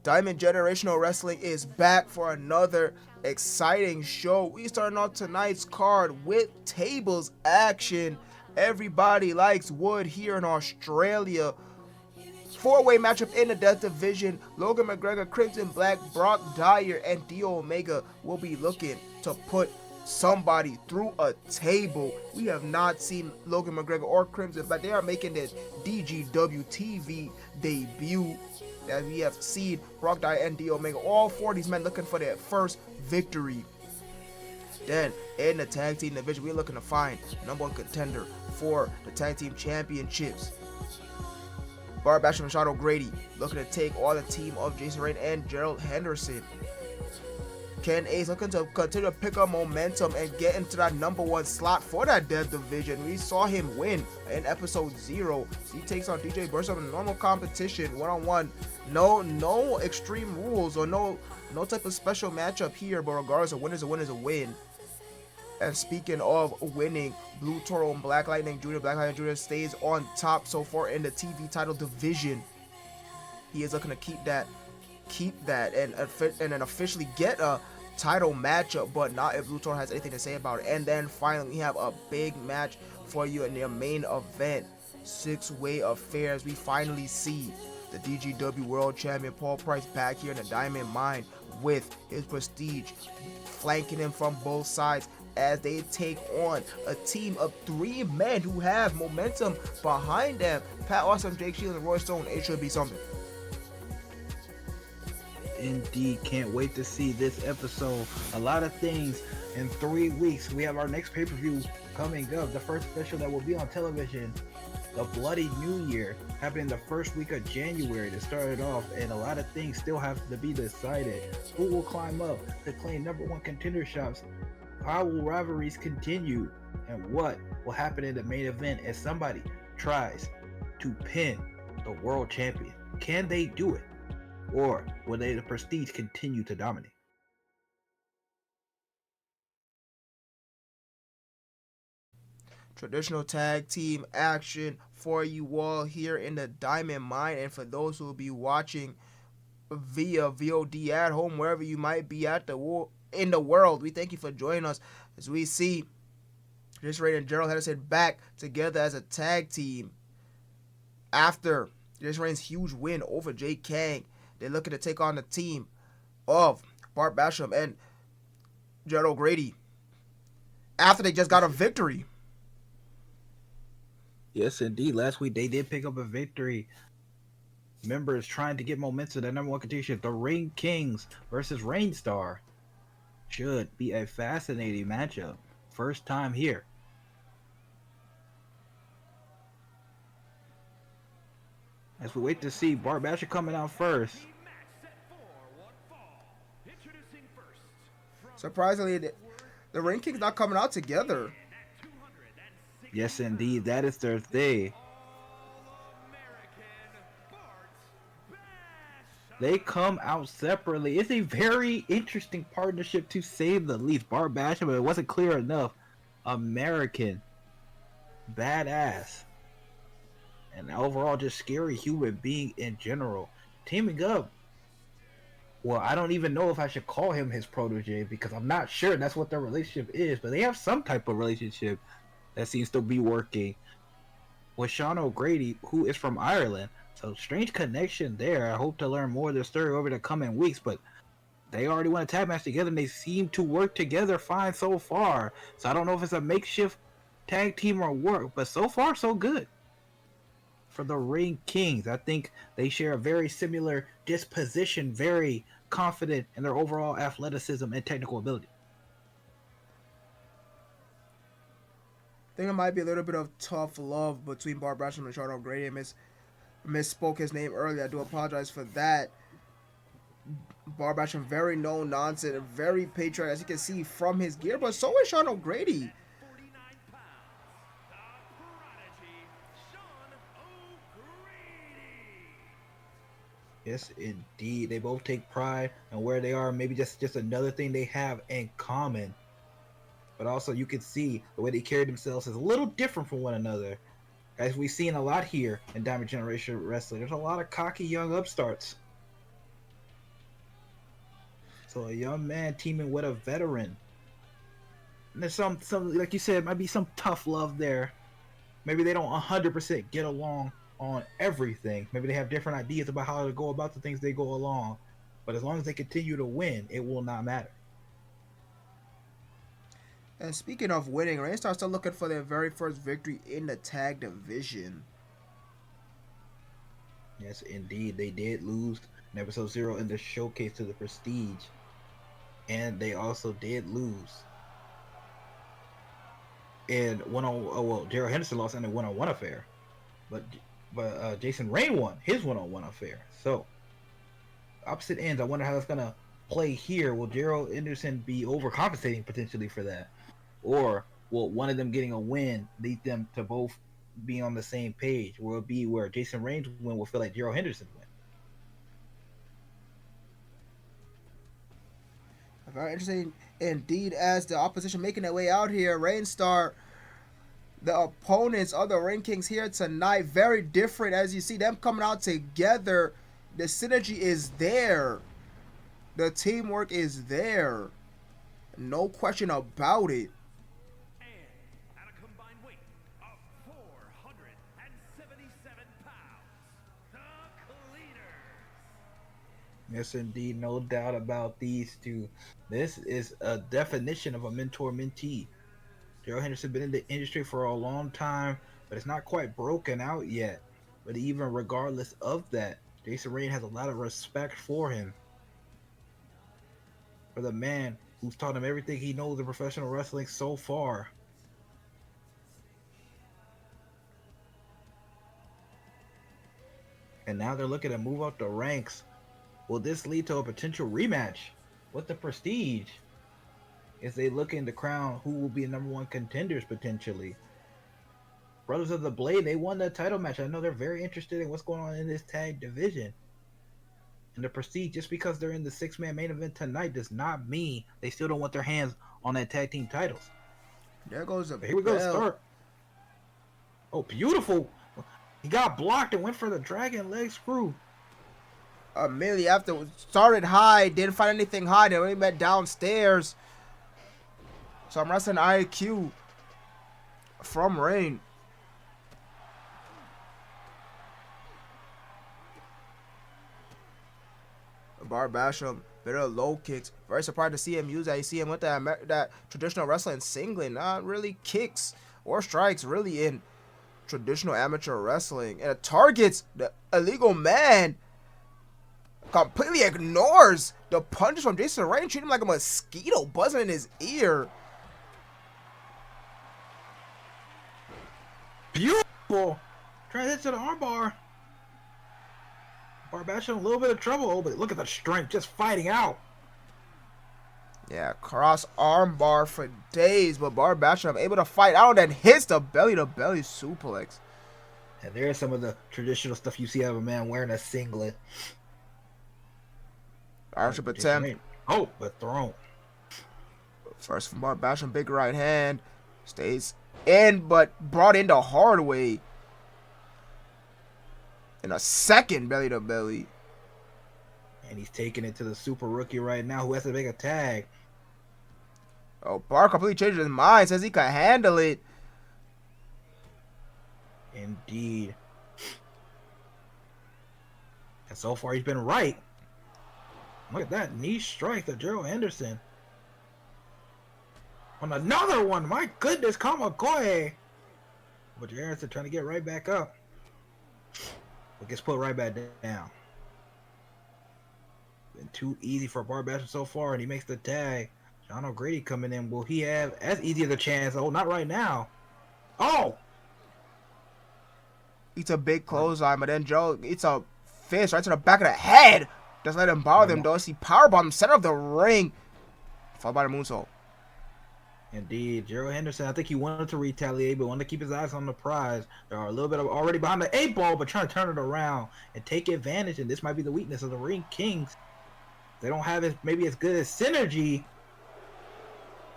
Diamond Generational Wrestling is back for another exciting show. We starting off tonight's card with tables action. Everybody likes wood here in Australia. Four-way matchup in the Death Division. Logan McGregor, Crimson Black, Brock Dyer, and Dio Omega will be looking to put somebody through a table. We have not seen Logan McGregor or Crimson Black. They are making their DGW TV debut. As we have seen Brock Dyer and Dio Omega, all four of these men looking for their first victory. Then in the tag team division, we're looking to find number one contender for the tag team championships. Bart Basham and Sean O'Grady looking to take on the team of Jason Rain and Gerald Henderson. Ken Ace looking to continue to pick up momentum and get into that number one slot for that Death Division. We saw him win in episode 0. He takes on DJ Burnstorm in normal competition, one-on-one. No extreme rules or no type of special matchup here, but regardless, a win is a win is a win. And speaking of winning, Blue Toro and Black Lightning Jr. Black Lightning Jr. stays on top so far in the TV title division. He is looking to keep that and then officially get a title matchup, but not if Blue Toro has anything to say about it. And then finally, we have a big match for you in their main event, 6-way affairs. We finally see the DGW World Champion Paul Price back here in the Diamond Mine with his Prestige flanking him from both sides as they take on a team of 3 men who have momentum behind them. Pat Awesome, Jake Shields, and Roy Stone. It should be something. Indeed, can't wait to see this episode. A lot of things in 3 weeks. We have our next pay-per-view coming up. The first special that will be on television, the Bloody New Year, happening the first week of January to start it off, and a lot of things still have to be decided. Who will climb up to claim number one contender shots? How will rivalries continue? And what will happen in the main event as somebody tries to pin the world champion? Can they do it? Or will the Prestige continue to dominate? Traditional tag team action for you all here in the Diamond Mine, and for those who will be watching via VOD at home, wherever you might be in the world, we thank you for joining us as we see Jason Rain and Gerald Henderson back together as a tag team after Jason Rain's huge win over Jay Kang. They're looking to take on the team of Bart Basham and Gerald O'Grady after they just got a victory. Yes, indeed. Last week they did pick up a victory. Members trying to get momentum to the number one contention. The Ring Kings versus RayneStar should be a fascinating matchup. First time here. As we wait to see Bart Basham coming out first. Surprisingly, the Ring Kings not coming out together. Yes, indeed. That is their thing. They come out separately. It's a very interesting partnership to say the least. Bart Basham, but it wasn't clear enough. American. Badass. And overall just scary human being in general. Teaming up. Well, I don't even know if I should call him his protege because I'm not sure that's what their relationship is. But they have some type of relationship that seems to be working with Sean O'Grady, who is from Ireland. So strange connection there. I hope to learn more of their story over the coming weeks. But they already won a tag match together and they seem to work together fine so far. So I don't know if it's a makeshift tag team or work. But so far, so good. For the Ring Kings, I think they share a very similar disposition, very confident in their overall athleticism and technical ability. I think it might be a little bit of tough love between Bart Basham and Sean O'Grady. I misspoke his name earlier. I do apologize for that. Bart Basham, very no nonsense, very patriotic, as you can see from his gear, but so is Sean O'Grady. Yes, indeed. They both take pride in where they are. Maybe just another thing they have in common. But also you can see the way they carry themselves is a little different from one another. As we've seen a lot here in Diamond Generation Wrestling, there's a lot of cocky young upstarts. So a young man teaming with a veteran. And there's some like you said, might be some tough love there. Maybe they don't 100% get along on everything. Maybe they have different ideas about how to go about the things they go along. But as long as they continue to win, it will not matter. And speaking of winning, RayneStar still looking for their very first victory in the tag division. Yes, indeed. They did lose in episode 0 in the showcase to the Prestige. And they also did lose in Gerald Henderson lost in a one-on-one affair. But Jason Rayne won his one-on-one affair. So, opposite ends. I wonder how that's going to play here. Will Gerald Henderson be overcompensating potentially for that? Or will one of them getting a win lead them to both be on the same page? Will it be where Jason Rayne's win will feel like Gerald Henderson's win? Very interesting indeed, as the opposition making their way out here. RayneStar, the opponents of the Ring Kings here tonight, very different as you see them coming out together. The synergy is there. The teamwork is there. No question about it. And at a combined weight of 477 pounds, the Cleaners. Yes, indeed. No doubt about these two. This is a definition of a mentor-mentee. Gerald Henderson been in the industry for a long time, but it's not quite broken out yet. But even regardless of that, Jason Rayne has a lot of respect for him. For the man who's taught him everything he knows in professional wrestling so far. And now they're looking to move up the ranks. Will this lead to a potential rematch with the Prestige? As they look into crown who will be the #1 contenders potentially. Brothers of the Blade, they won the title match. I know they're very interested in what's going on in this tag division. And the Prestige, just because they're in the 6-man main event tonight, does not mean they still don't want their hands on that tag team titles. There goes a Here we go, start. Oh, beautiful. He got blocked and went for the dragon leg screw. Immediately after, started high, didn't find anything high. They only met downstairs. So I'm wrestling IQ from Rayne. Bar Basham, bit of low kicks. Very surprised to see him use that. You see him with that traditional wrestling singlet. Not really kicks or strikes really in traditional amateur wrestling. And it targets the illegal man. Completely ignores the punches from Jason Rayne. Treat him like a mosquito buzzing in his ear. Beautiful. Trying to hit to the armbar. Barbash in a little bit of trouble. Oh, but look at the strength, just fighting out. Yeah, cross arm bar for days, but Barbash able to fight out and hits the belly-to-belly suplex. And there's some of the traditional stuff you see out of a man wearing a singlet. Archer attempt. Oh, but thrown. First from Barbash, big right hand. Stays in, but brought in the hard way. And a second belly-to-belly. And he's taking it to the super rookie right now who has to make a tag. Oh, Bar completely changed his mind. Says he can handle it. Indeed. And so far he's been right. Look at that knee strike to Gerald Henderson. On another one. My goodness, Kamakoe. But Gerald Henderson trying to get right back up. But gets put right back down. Been too easy for Barbash so far, and he makes the tag. John O'Grady coming in. Will he have as easy of a chance? Oh, not right now. Oh! It's a big clothesline, but then Joe, it's a fist right to the back of the head. Just let him bother them, though. See powerbomb center of the ring. Followed by the moonsault. Indeed, Gerald Henderson, I think he wanted to retaliate, but wanted to keep his eyes on the prize. They're a little bit already behind the 8-ball, but trying to turn it around and take advantage. And this might be the weakness of the Ring Kings. They don't have maybe as good as synergy.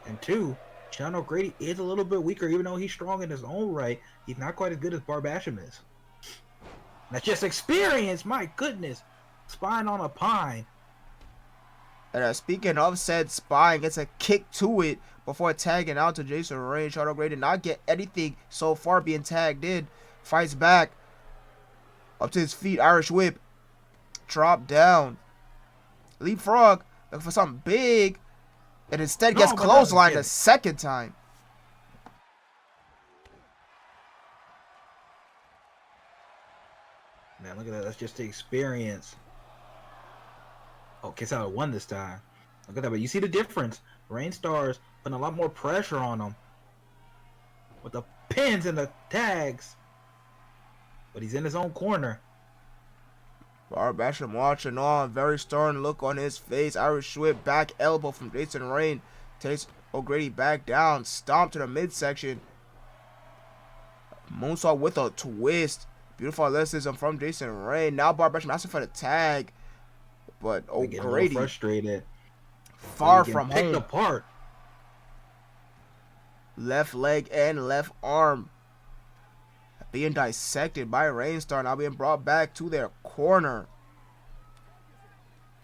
And 2, John O'Grady is a little bit weaker, even though he's strong in his own right. He's not quite as good as Barbasham is. That's just experience, my goodness. Spine on a pine. And speaking of said spine, gets a kick to it before tagging out to Jason Rayne. Shadow Gray did not get anything so far being tagged in. Fights back. Up to his feet. Irish whip. Drop down. Leapfrog. Looking for something big. And instead gets clotheslined a second time. Man, look at that. That's just the experience. Oh, Kiss Out won this time. Look at that. But you see the difference. RayneStar's putting a lot more pressure on him. With the pins and the tags. But he's in his own corner. Bar Basham watching on. Very stern look on his face. Irish whip. Back elbow from Jason Rayne. Takes O'Grady back down. Stomp to the midsection. Moonsault with a twist. Beautiful athleticism from Jason Rayne. Now Bar Basham asking for the tag. But O'Grady frustrated. Far from home. Picked apart. Left leg and left arm being dissected by RayneStar. Now being brought back to their corner.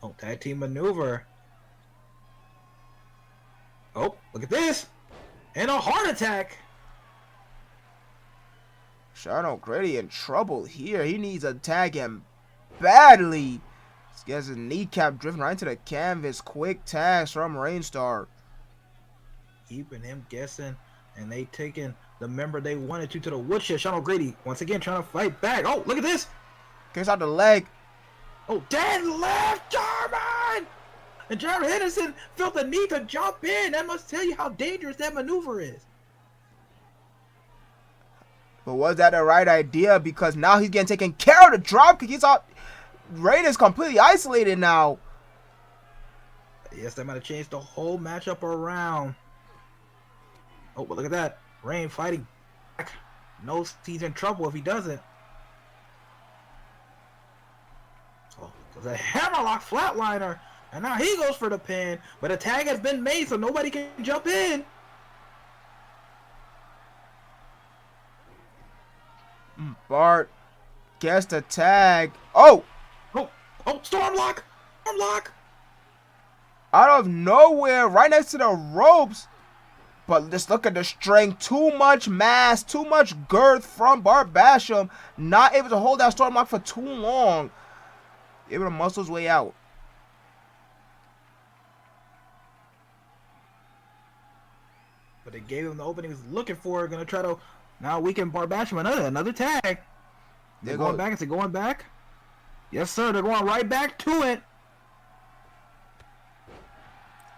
Oh, tag team maneuver. Oh, look at this. And a heart attack. Sean O'Grady in trouble here. He needs a tag him badly. He gets his kneecap driven right into the canvas. Quick tags from RayneStar. Keeping him guessing. And they taking the member they wanted to the woodshed. Sean O'Grady once again trying to fight back. Oh, look at this. Kicks out the leg. Oh, dead left German. And Jeremy Henderson felt the need to jump in. That must tell you how dangerous that maneuver is. But was that the right idea? Because now he's getting taken care of. The drop kick. He's out. Rayne is completely isolated now. Yes, that might have changed the whole matchup around. Oh, but look at that. Rayne fighting back. Knows he's in trouble if he doesn't. Oh, there's a hammerlock flatliner. And now he goes for the pin. But a tag has been made so nobody can jump in. Bart gets the tag. Oh! Oh, storm lock! Storm lock! Out of nowhere, right next to the ropes. But just look at the strength. Too much mass, too much girth from Bart Basham. Not able to hold that storm lock for too long. Able to muscle his way out. But they gave him the opening he was looking for. Gonna try to now weaken Bart Basham. Another tag. They're going back. Is it going back? Yes, sir. They're going right back to it.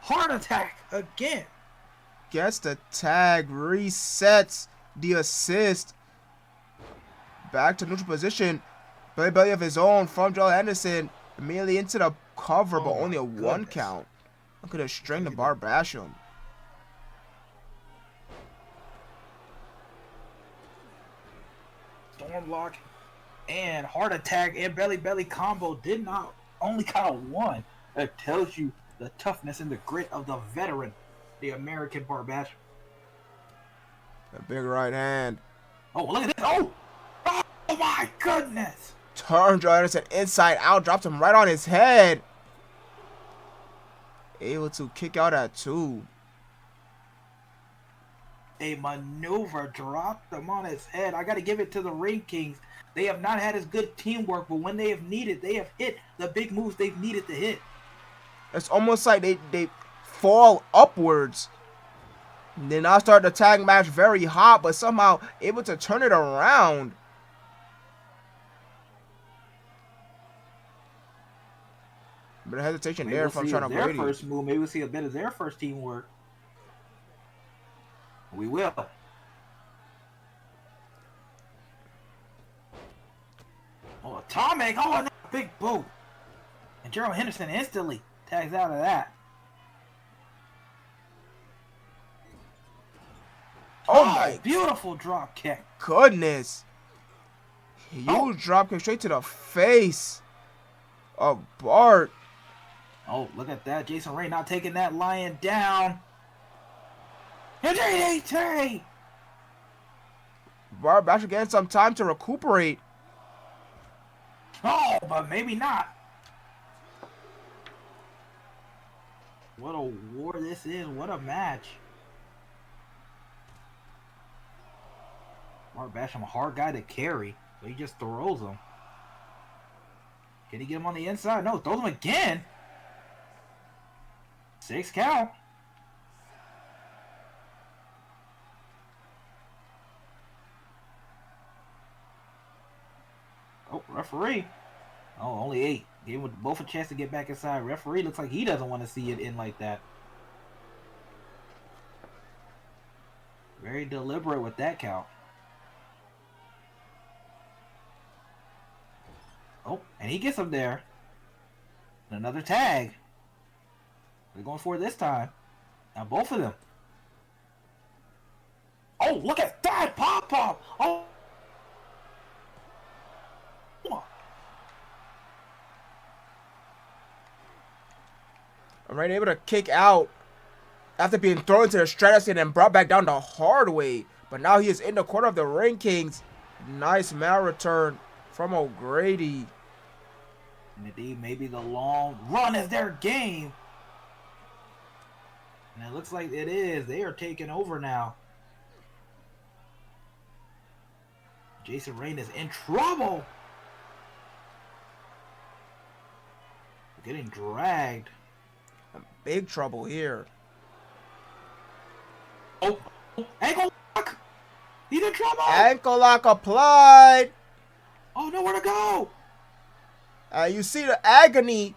Heart attack again. Gets the tag. Resets the assist. Back to neutral position. Belly of his own from Joel Henderson. Immediately into the cover, but only a one count. Look at the strength of Bart Basham. Storm lock and heart attack and belly combo did not only count one. That tells you the toughness and the grit of the veteran, the American Bart Basham. A big right hand. Oh, look at this. Oh my goodness. Turns Joel Henderson inside out, drops him right on his head. Able to kick out at 2. A maneuver dropped him on his head. I got to give it to the Ring Kings. They have not had as good teamwork, but when they have needed, they have hit the big moves they've needed to hit. It's almost like they fall upwards. And then I start the tag match very hot, but somehow able to turn it around. But a hesitation there from Sean O'Grady. Their first move, maybe we'll see a bit of their first teamwork. We will. Oh, atomic! Oh, no, big boot. And Gerald Henderson instantly tags out of that. Oh my beautiful drop kick. Goodness. Huge drop kick straight to the face of Bart. Oh, look at that. Jason Rayne not taking that lion down. And DDT! Bart Basham getting some time to recuperate. Oh, but maybe not. What a war this is. What a match. Mark Basham, a hard guy to carry, so he just throws him. Can he get him on the inside? No, throws him again. 6 count. Oh, referee. Oh, only 8. Gave them both a chance to get back inside. Referee looks like he doesn't want to see it in like that. Very deliberate with that count. Oh, and he gets him there. And another tag. They're going for it this time. Now both of them. Oh, look at that! Pop! Oh! Rayne able to kick out after being thrown into the stratosphere and then brought back down the hard way. But now he is in the corner of the Ring Kings. Nice mal return from O'Grady. And indeed, maybe the long run is their game. And it looks like it is. They are taking over now. Jason Rayne is in trouble. Getting dragged. Big trouble here. Oh, ankle lock. He's in trouble. Ankle lock applied. Oh, nowhere to go. You see the agony.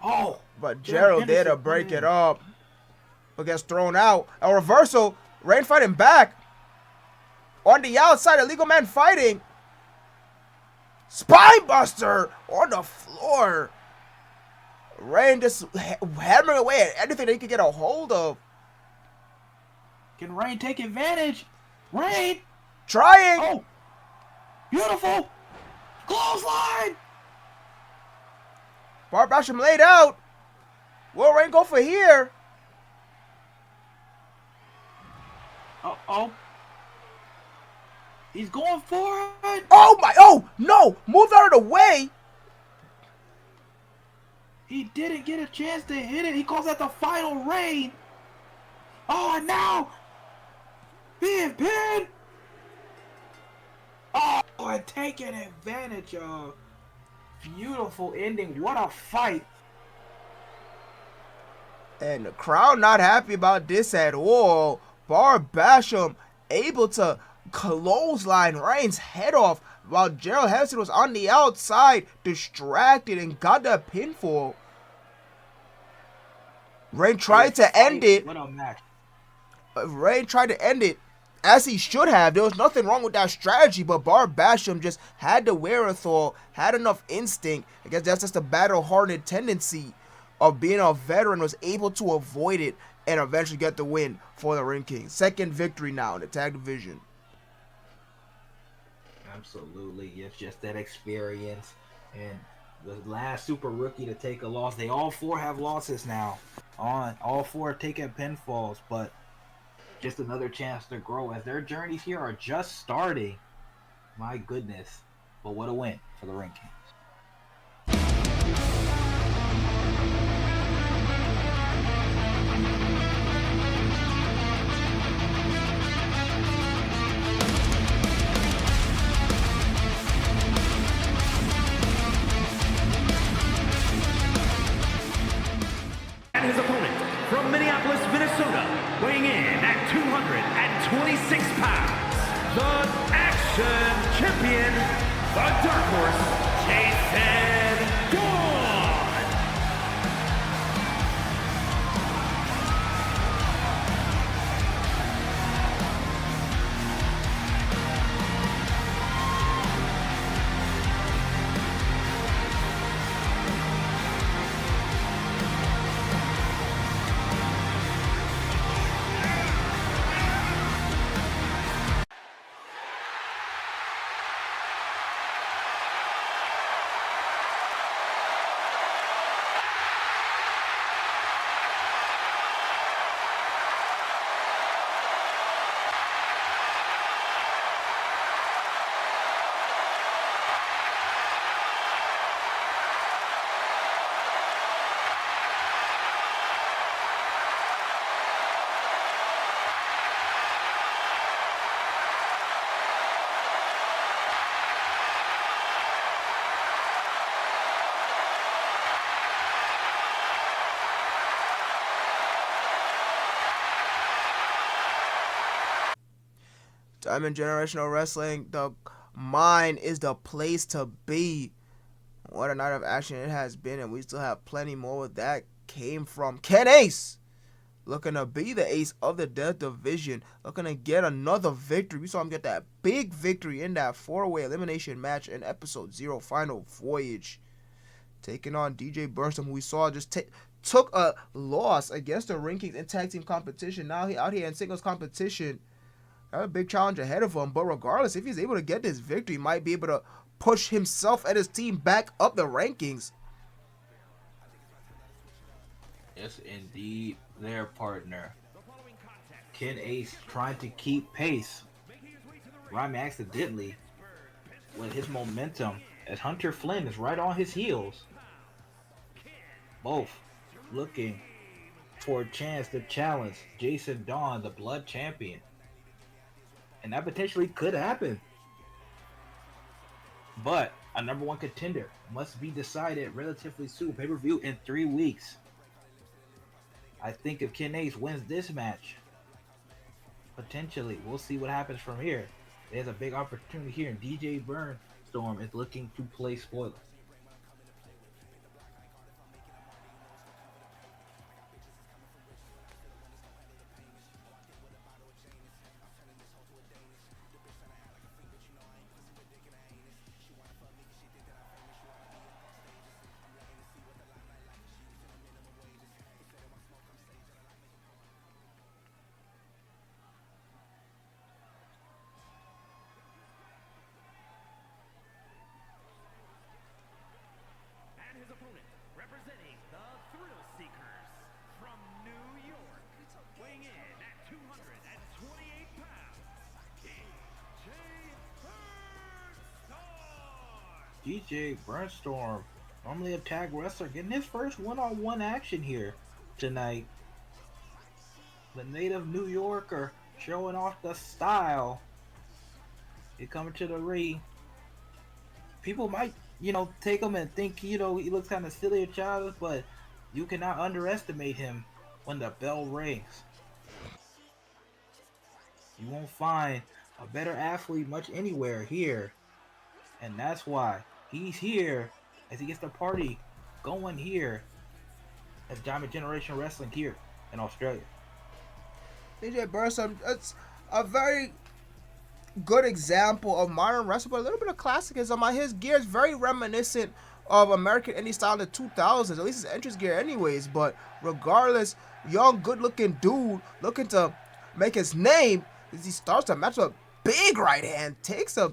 Oh, but Gerald there to break it up. But gets thrown out. A reversal. Rayne fighting back. On the outside, a legal man fighting. Spine buster on the floor. Rayne just hammering away at anything that he could get a hold of. Can Rayne take advantage? Rayne! Trying! Oh! Beautiful! Clothesline! Bar Basham laid out. Will Rayne go for here? Uh-oh. He's going for it! Oh my, oh no! Move out of the way! He didn't get a chance to hit it. He calls that the final Rayne. Oh, and now being pinned. Oh, and taking advantage of. Beautiful ending. What a fight. And the crowd not happy about this at all. Bar Basham able to clothesline Rayne's head off while Gerald Henderson was on the outside, distracted, and got that pinfall. Rayne tried to end it. What a match. Rayne tried to end it as he should have. There was nothing wrong with that strategy, but Bar Basham just had the wherewithal, had enough instinct. I guess that's just a battle-hardened tendency of being a veteran, was able to avoid it and eventually get the win for the Ring Kings. Second victory now in the tag division. Absolutely. It's just that experience. And the last super rookie to take a loss. They all 4 have losses now. All 4 taking pinfalls, but just another chance to grow as their journeys here are just starting. My goodness. But what a win for the Ring Kings. And his opponent from Minneapolis, Minnesota, weighing in at 226 pounds, the Action Champion, the Dark Horse, Jason Dawn. Diamond Generational Wrestling, the mine is the place to be. What a night of action it has been, and we still have plenty more. That came from Ken Ace, looking to be the ace of the Death Division, looking to get another victory. We saw him get that big victory in that 4-way elimination match in Episode 0, Final Voyage, taking on DJ Burnstorm, who we saw just took a loss against the rankings in tag team competition. Now he out here in singles competition. Got a big challenge ahead of him, but regardless, if he's able to get this victory, he might be able to push himself and his team back up the rankings. Yes, indeed, their partner. Ken Ace trying to keep pace, rhyming accidentally with his momentum as Hunter Flynn is right on his heels. Both looking for a chance to challenge Jason Dawn, the Blood Champion. And that potentially could happen. But a number one contender must be decided relatively soon. Pay-per-view in 3 weeks. I think if Ken Ace wins this match, potentially, we'll see what happens from here. There's a big opportunity here, and DJ Burnstorm is looking to play spoiler. His opponent, representing the Thrill Seekers from New York, weighing in at 228 pounds, DJ DJ Burnstorm. Burnstorm, normally a tag wrestler, getting his first one-on-one action here tonight. The native New Yorker showing off the style. He coming to the ring. People might, take him and think, he looks kind of silly or childish, but you cannot underestimate him when the bell rings. You won't find a better athlete much anywhere here. And that's why he's here as he gets the party going here at Diamond Generation Wrestling here in Australia. DJ Burnstorm, it's a very good example of modern wrestling, but a little bit of classicism on his gear. Is very reminiscent of American indie style in the 2000s, at least his entrance gear anyways. But regardless, young, good-looking dude looking to make his name as he starts to match with a big right hand, takes a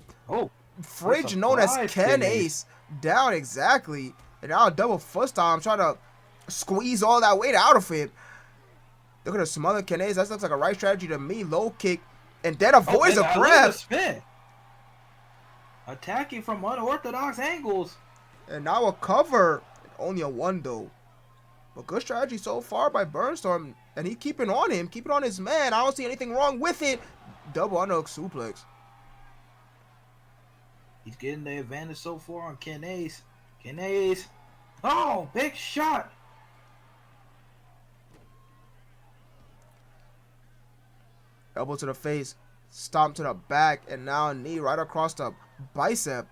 fridge known as Ken Ace down exactly, and now a double foot stomp, trying to squeeze all that weight out of him. Look at the smother Ken Ace. That looks like a right strategy to me. Low kick, and then avoids a grab. Attacking from unorthodox angles. And now a cover. Only a 1 though. But good strategy so far by Burnstorm. And he keeping on him. Keeping on his man. I don't see anything wrong with it. Double underhook suplex. He's getting the advantage so far on Ken Ace. Ken Ace. Oh, big shot. Elbow to the face, stomp to the back, and now a knee right across the bicep.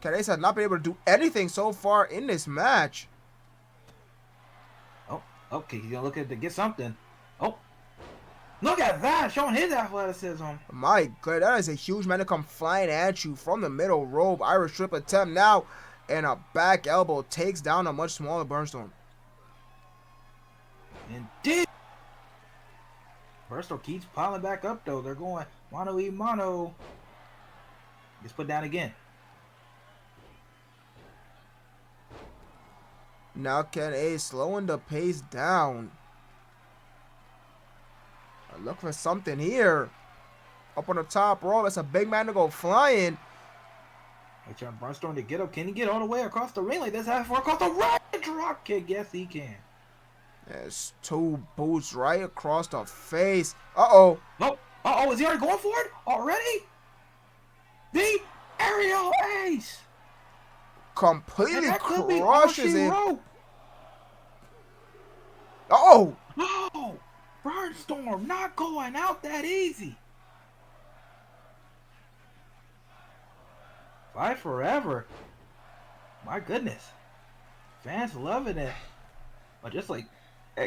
Ken Ace has not been able to do anything so far in this match. Oh, okay, he's gonna look at it to get something. Oh, look at that, showing his athleticism. My God, that is a huge man to come flying at you from the middle rope. Irish strip attempt now, and a back elbow takes down a much smaller Burnstorm. Indeed. Burnstorm keeps piling back up though. They're going mano y mano. Gets put down again. Now Ken Ace slowing the pace down. I look for something here. Up on the top row. That's a big man to go flying. Hey, trying Burnstorm to get up. Can he get all the way across the ring like this? Half far across the ring. Drop kick. Yes, he can. There's 2 boots right across the face. Uh-oh. Oh, is he already going for it? Already? The aerial ace. Completely crushes crushes it. Uh-oh. Oh. Oh. Burnstorm not going out that easy. Fight forever. My goodness. Fans loving it. But just like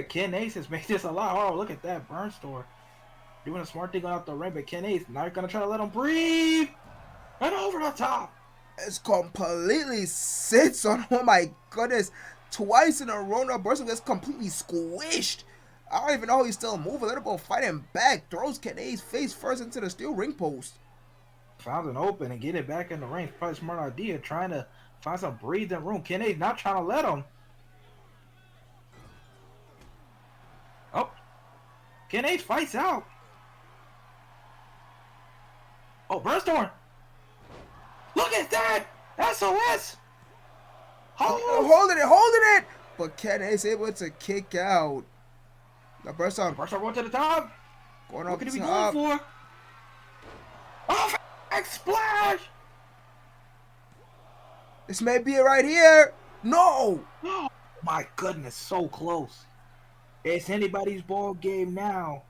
Ken Ace has made this a lot harder. Look at that. Burnstorm doing a smart thing going out the ring, but Ken Ace not going to try to let him breathe. And over the top. It's completely sits on. Oh my goodness. Twice in a row now. Burnstorm gets completely squished. I don't even know how he's still moving. Let him go fighting back. Throws Ken Ace face first into the steel ring post. Found an open and get it back in the ring. Probably a smart idea. Trying to find some breathing room. Ken Ace not trying to let him. Oh. Ken Ace fights out. Oh, Burnstorm. Look at that. SOS. Holding it. But Ken Ace able to kick out. Now Burnstorm going to the top. Going what up could he be top. going for? Oh, splash. This may be it right here. No. Oh, my goodness. So close. It's anybody's ball game now.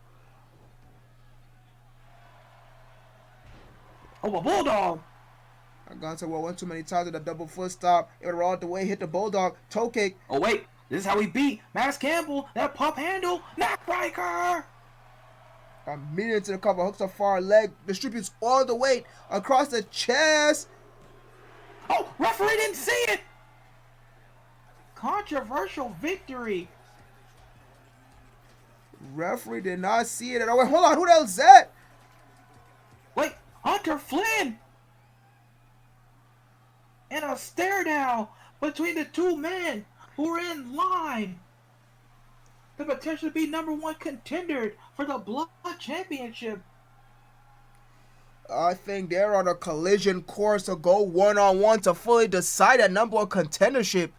Oh, a bulldog. I got to one too many times with a double foot stop. It would roll out the way, hit the bulldog, toe kick. Oh wait, this is how we beat Max Campbell. That pump handle, neckbreaker. Immediately into the cover, hooks a far leg, distributes all the weight across the chest. Oh, referee didn't see it. Controversial victory. Referee did not see it at all. Wait, hold on, who the hell is that? Wait, Hunter Flynn. And a stare down between the two men who are in line to potentially be #1 contender for the Blood Championship. I think they're on a collision course to go one-on-one to fully decide that #1 contendership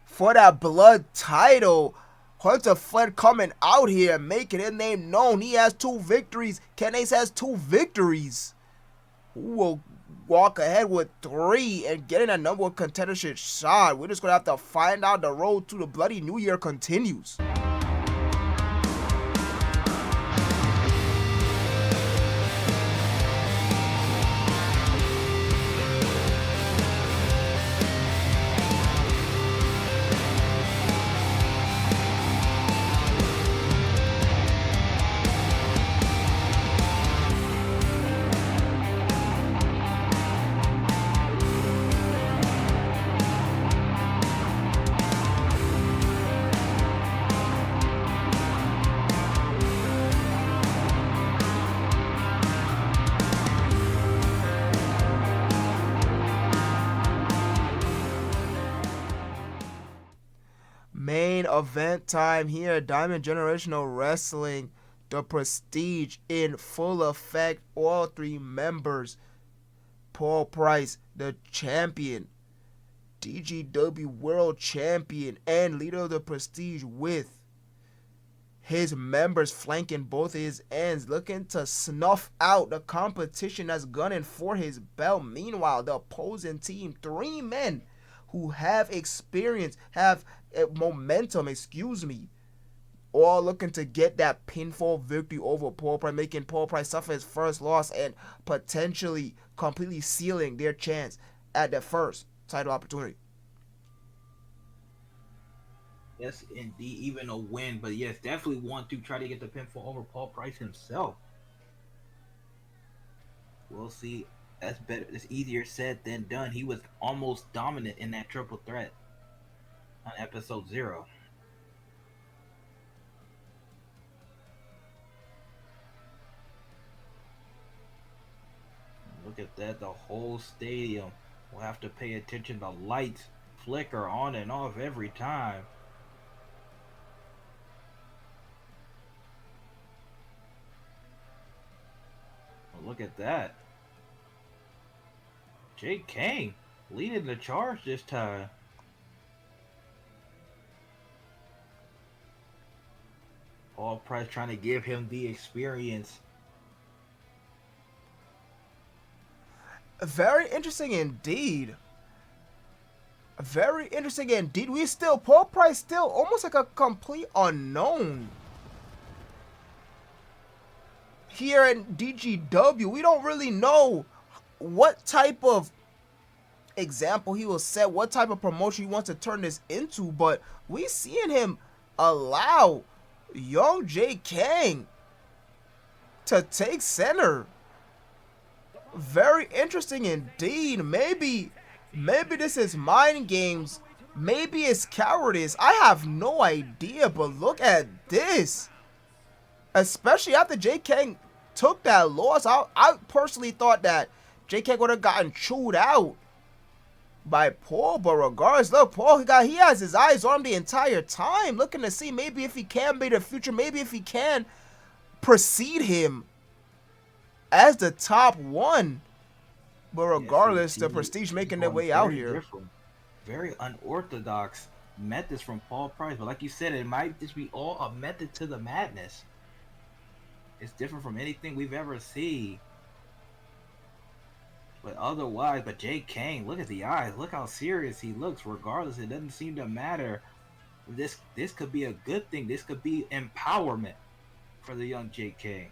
for that Blood title. Hunter Flynn coming out here, making his name known. He has 2 victories. Ken Ace has 2 victories. Who will walk ahead with 3 and getting a #1 contendership shot? We're just going to have to find out. The road to the Bloody New Year continues. Main event time here. Diamond Generational Wrestling. The Prestige in full effect. All 3 members. Paul Price, the champion. DGW World Champion and leader of the Prestige with his members flanking both his ends, looking to snuff out the competition that's gunning for his belt. Meanwhile, the opposing team, 3 men who have experience, have momentum, all looking to get that pinfall victory over Paul Price, making Paul Price suffer his first loss and potentially completely sealing their chance at their first title opportunity. Yes, indeed, even a win, but yes, definitely want to try to get the pinfall over Paul Price himself. We'll see. That's better. It's easier said than done. He was almost dominant in that triple threat on episode 0. Look at that. The whole stadium will have to pay attention. The lights flicker on and off every time. Look at that. Jake Kane leading the charge this time. Paul Price trying to give him the experience. Very interesting indeed. Very interesting indeed. Paul Price still almost like a complete unknown. here in DGW. We don't really know what type of example he will set, what type of promotion he wants to turn this into, but we seeing him allow young Jay Kang to take center. Very interesting indeed. Maybe this is mind games. Maybe it's cowardice. I have no idea, but look at this. Especially after Jay Kang took that loss, I personally thought that Jay Kang would have gotten chewed out by Paul, but regardless, look, Paul, he has his eyes on him the entire time, looking to see maybe if he can be the future, maybe if he can precede him as the top one. But regardless, the Prestige making their way out here. Very unorthodox methods from Paul Price, but like you said, it might just be all a method to the madness. It's different from anything we've ever seen. But otherwise, but Jay Kang, look at the eyes. Look how serious he looks. Regardless, it doesn't seem to matter. This could be a good thing. This could be empowerment for the young Jay Kang.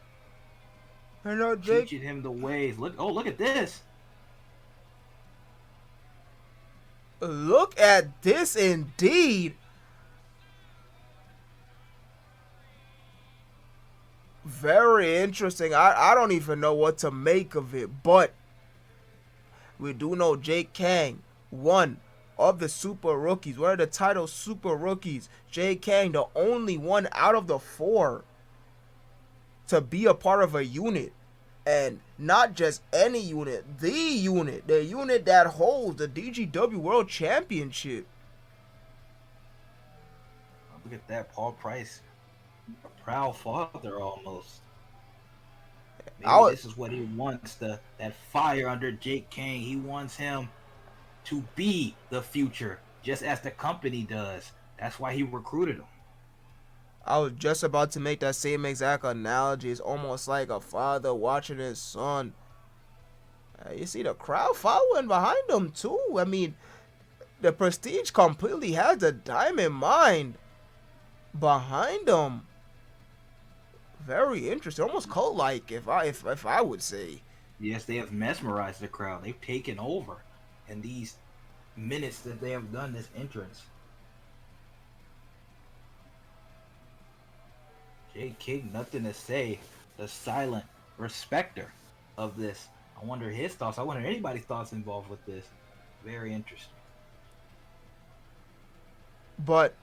I know, Jake. Teaching him the ways. Look at this. Look at this indeed. Very interesting. I don't even know what to make of it, but we do know Jay Kang, one of the super rookies, one of the title super rookies. Jay Kang, the only one out of the 4 to be a part of a unit. And not just any unit, the unit that holds the DGW World Championship. Look at that, Paul Price, a proud father almost. Maybe this is what he wants, that fire under Jake Kang. He wants him to be the future, just as the company does. That's why he recruited him. I was just about to make that same exact analogy. It's almost like a father watching his son. You see the crowd following behind him too. I mean, the Prestige completely has the Diamond Mind behind him. Very interesting, almost cult-like, if I would say. Yes, they have mesmerized the crowd. They've taken over in these minutes that they have done this entrance. Jay King, nothing to say. The silent respecter of this. I wonder his thoughts. I wonder anybody's thoughts involved with this. Very interesting. But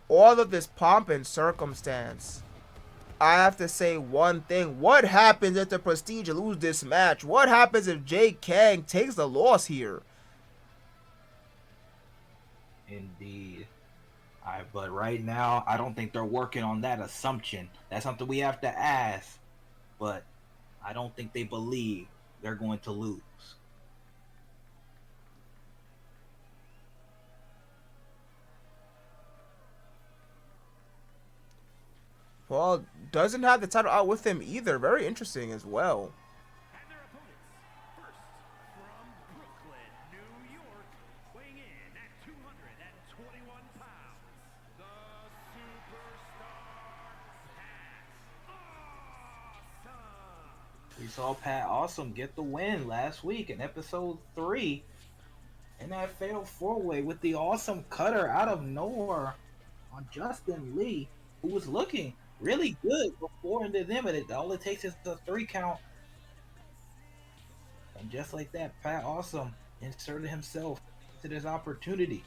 all of this pomp and circumstance, I have to say one thing. What happens if the Prestige lose this match? What happens if Jay Kang takes the loss here? Indeed. But right now, I don't think they're working on that assumption. That's something we have to ask. But I don't think they believe they're going to lose. Well, doesn't have the title out with him either. Very interesting as well. And their opponents, first from Brooklyn, New York, weighing in at 221 pounds, the superstar, Pat Awesome. We saw Pat Awesome get the win last week in episode 3 in that fatal 4-way with the awesome cutter out of nowhere on Justin Lee, who was looking really good before and then, but all it takes is the 3 count. And just like that, Pat Awesome inserted himself into this opportunity.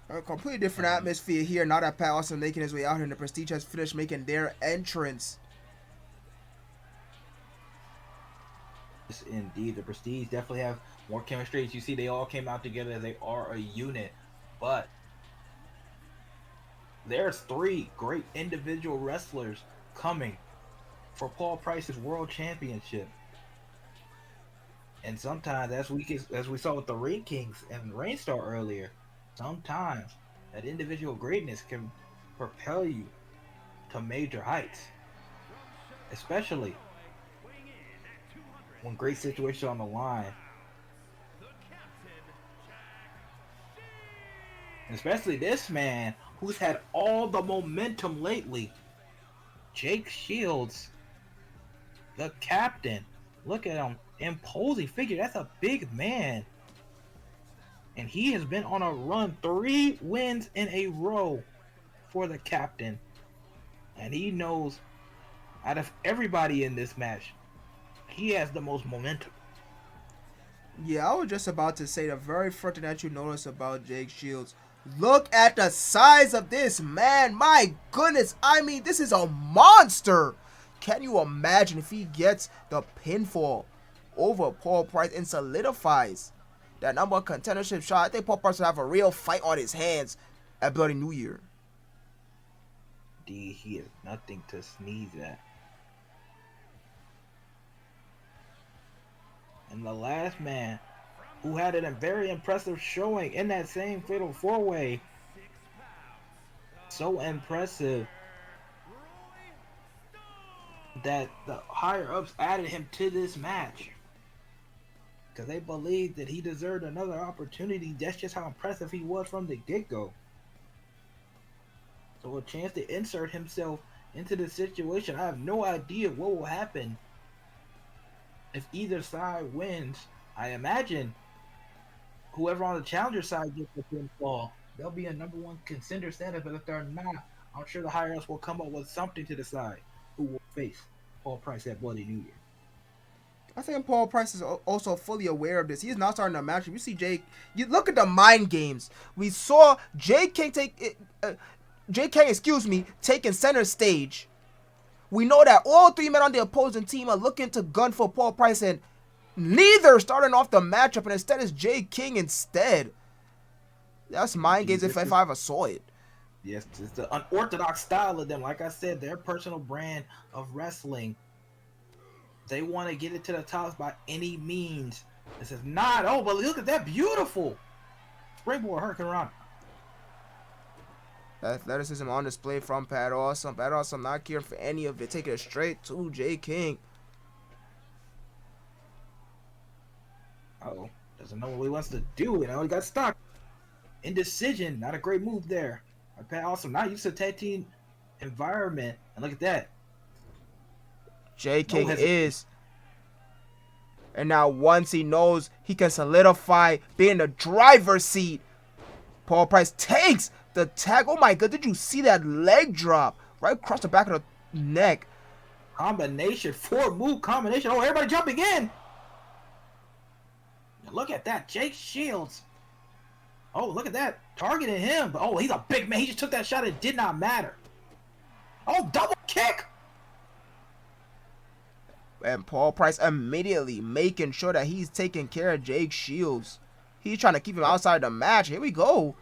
A completely different atmosphere here. Now that Pat Awesome making his way out here, and the Prestige has finished making their entrance. Yes, indeed, the Prestige definitely have more chemistry. As you see, they all came out together. They are a unit, but there's 3 great individual wrestlers coming for Paul Price's World Championship. And sometimes, as we saw with the Ring Kings and RayneStar earlier, sometimes that individual greatness can propel you to major heights, especially when great situations are on the line. Especially this man who's had all the momentum lately. Jake Shields, the captain. Look at him. Imposing figure. That's a big man. And he has been on a run. 3 wins in a row for the captain. And he knows, out of everybody in this match, he has the most momentum. Yeah, I was just about to say the very first thing that you notice about Jake Shields. Look at the size of this man. My goodness. I mean, this is a monster. Can you imagine if he gets the pinfall over Paul Price and solidifies that number one contendership shot? I think Paul Price will have a real fight on his hands at Bloody New Year. D, he is nothing to sneeze at. And the last man who had a very impressive showing in that same Fatal 4-Way. So impressive that the higher-ups added him to this match. Because they believed that he deserved another opportunity. That's just how impressive he was from the get-go. So a chance to insert himself into the situation. I have no idea what will happen if either side wins. I imagine whoever on the challenger side gets the pinfall, they'll be a number one contender status. But if they're not, I'm sure the higher ups will come up with something to decide who will face Paul Price at Bloody New Year. I think Paul Price is also fully aware of this. He's not starting a match. You see Jake, you look at the mind games. We saw Jake King taking center stage. We know that all 3 men on the opposing team are looking to gun for Paul Price, and neither starting off the matchup, and instead it's Jay King instead. That's mind games if I ever saw it. Yes, it's the unorthodox style of them. Like I said, their personal brand of wrestling. They want to get it to the top by any means. This is not, oh, but look at that beautiful springboard hurricanrana. Athleticism on display from Pat Awesome. Pat Awesome not caring for any of it. Taking it straight to Jay King. Uh-oh. Doesn't know what he wants to do. You know, he got stuck. Indecision. Not a great move there. Pat Awesome not used to tag team environment. And look at that. Jay King is. And now once he knows he can solidify being in the driver's seat, Paul Price takes the tag. Oh my god, did you see that leg drop right across the back of the neck? Combination, 4-move combination. Oh, everybody jumping in. Look at that, Jake Shields. Oh, look at that, targeting him. Oh, he's a big man. He just took that shot. It did not matter. Oh, double kick. And Paul Price immediately making sure that he's taking care of Jake Shields. He's trying to keep him outside the match. Here we go.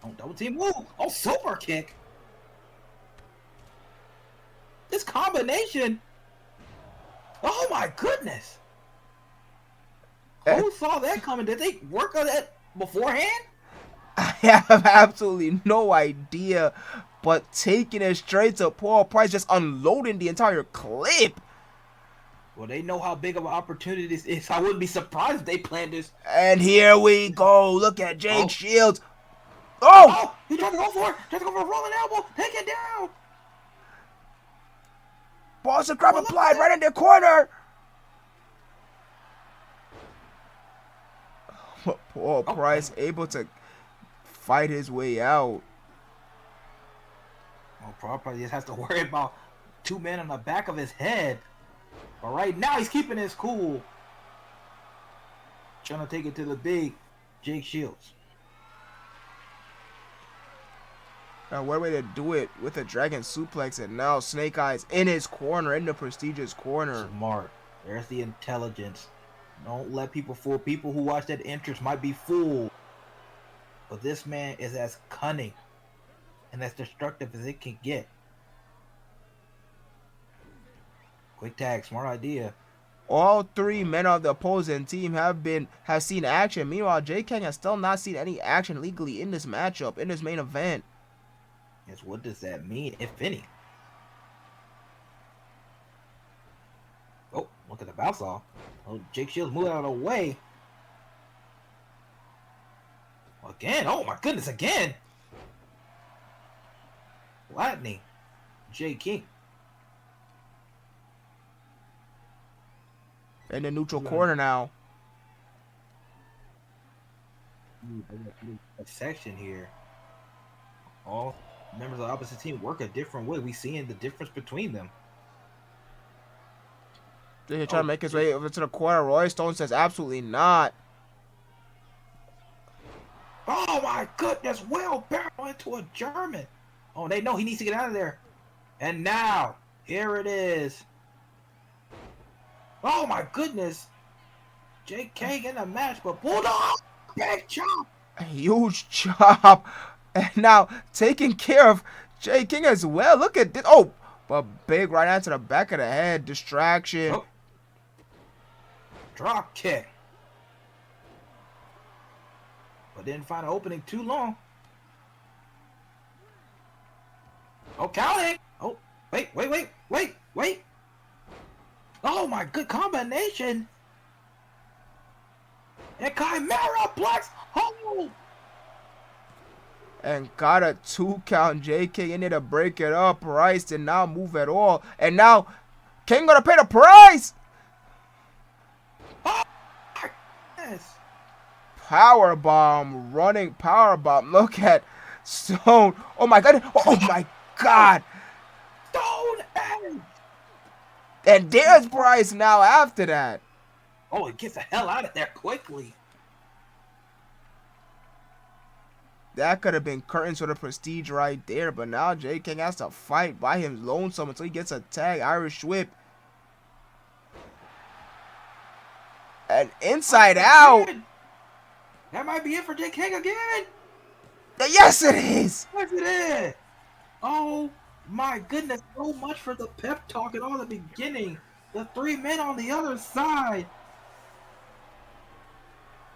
Oh, double team move. Oh, super kick. This combination. Oh my goodness. Who saw that coming? Did they work on that beforehand? I have absolutely no idea. But taking it straight to Paul Price, just unloading the entire clip. Well, they know how big of an opportunity this is. I wouldn't be surprised if they planned this. And here we go. Look at Jake Shields. Oh! He tried to go for it. Tried to go for a rolling elbow. Take it down. Boston Crab applied right in their corner. Paul Price able to fight his way out. Well, Paul Price just has to worry about 2 men on the back of his head. But right now, he's keeping his cool. Trying to take it to the big Jake Shields. What way to do it with a dragon suplex, and now Snake Eyes in his corner, in the prestigious corner. Smart. There's the intelligence. Don't let people fool. People who watch that entrance might be fooled. But this man is as cunning and as destructive as it can get. Quick tag, smart idea. All 3 men of the opposing team have seen action. Meanwhile, Jay King has still not seen any action legally in this matchup, in this main event. Yes, what does that mean, if any? Oh, look at the bounce off. Oh, Jake Shields moving out of the way. Again, oh my goodness, again. flattening Jay King. In the neutral corner now. A section here. All members of the opposite team work a different way. We seeing the difference between them. They're trying to make his way over to the corner. Roy Stone says absolutely not. Oh my goodness, Will barrel into a German. Oh, they know he needs to get out of there. And now, here it is. Oh my goodness. JK in the match, but Bulldog, big chop. A huge chop. And now taking care of Jay King as well. Look at this. Oh, but big right hand to the back of the head. Distraction. Oh. Drop kick. But didn't find an opening too long. Oh, counting. Oh, wait. Oh, my good combination. And Chimera Plex. Oh. And got a 2 count. Jay King in there to break it up. Price did not move at all. And now King gonna pay the price. Oh, yes. Power bomb, running power bomb. Look at Stone. Oh my god. Oh my god. Stone Edge. And there's Bryce now after that. Oh, it gets the hell out of there quickly. That could have been curtains for the prestige right there. But now Jay King has to fight by him lonesome until he gets a tag. Irish whip. And inside out. That might be it for Jay King again. Yes, it is. Yes, it is. Oh, my goodness. So much for the pep talk at all the beginning. The 3 men on the other side.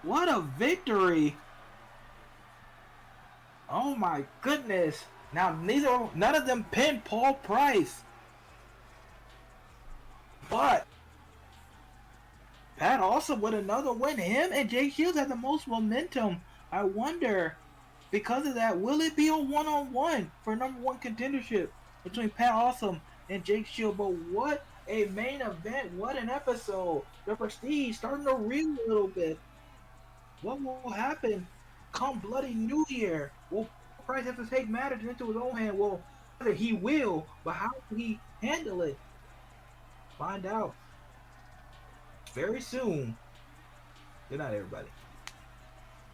What a victory. Oh, my goodness. Now, none of them pinned Paul Price. But Pat also with another win. Him and Jake Shields have the most momentum. I wonder, because of that, will it be a one-on-one for number 1 contendership between Pat Awesome and Jake Shields? But what a main event. What an episode. The prestige starting to reel a little bit. What will happen come Bloody New Year? Will Price have to take matters into his own hand? Well, whether he will, but how will he handle it? Find out very soon. Good night, everybody.